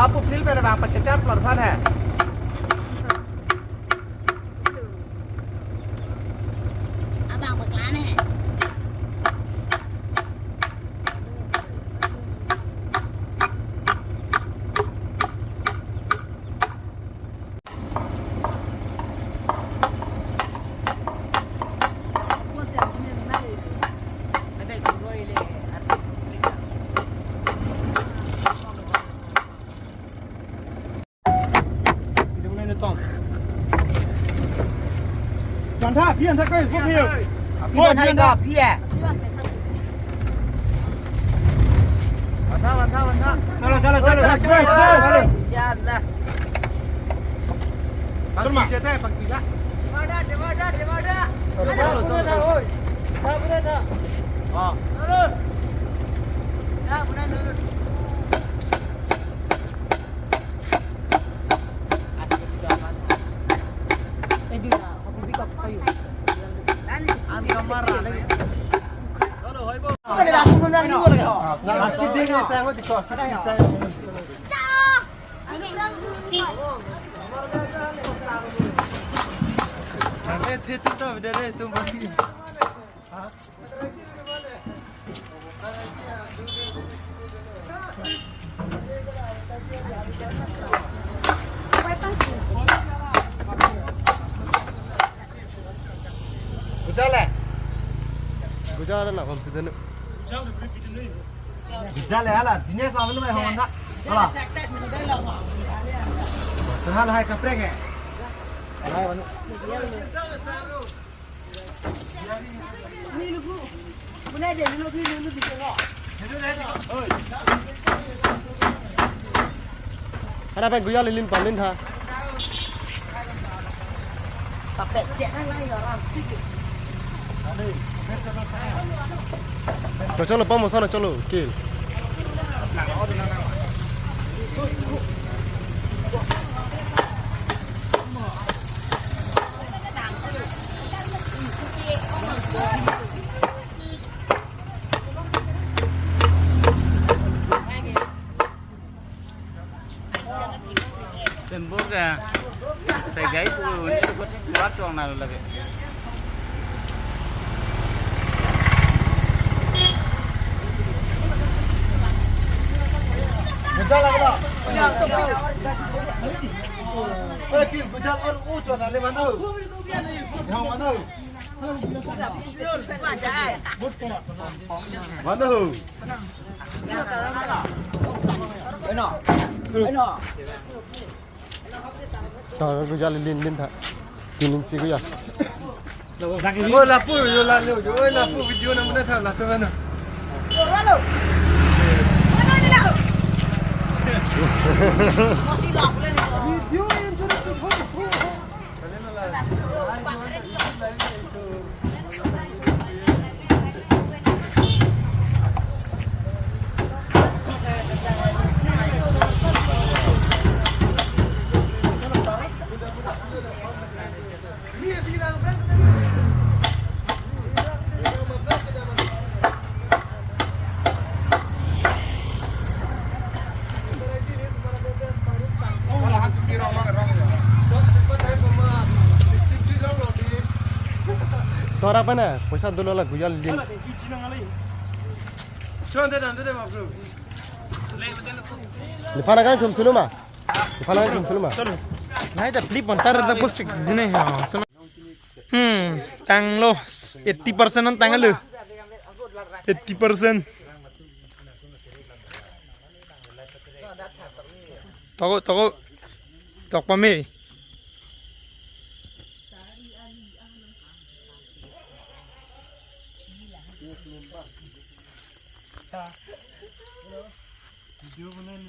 Apu feel pada bang pencecar pelorot है abang bakalan है Chọn tha phiền thật cái không hiểu. Ngồi phiền đó phiền Mantap Jalan. Jalan Bang kita bang kita Wadah Oh Ya benar dulu Gujala nak om tu nak. Gujala lah, dinya sama ni mai hong nak. Alah. Terhal hai kapreng eh. Hai manu. Ni lu. Mana ada lu bisa ngok. Oi. Ada apa gujala lilin palin ha. Pakai cek lai orang. Cholo vamos sana cholo kill tembok ya saya guys ini buat cuang nalar lagi Gujala kena. Eh, kim gujal or ucon ale mana? Yang mana? Mana? Enak. Tahu gujal lin tak. Lin si gujal. Oh, lapu video nak mana tahu lapu mana? Masih lah boleh ni. Video yang terus tu. Kalian lah. Tora apa na? Puasa dulu lah gujal lin. Cuman dah bro. Lepas nak cum suluma. Nah, itu flip antar ada post gini ya. Tang lo 80% an tang lo. 80%. Toko. Tok pami. Video mana ni?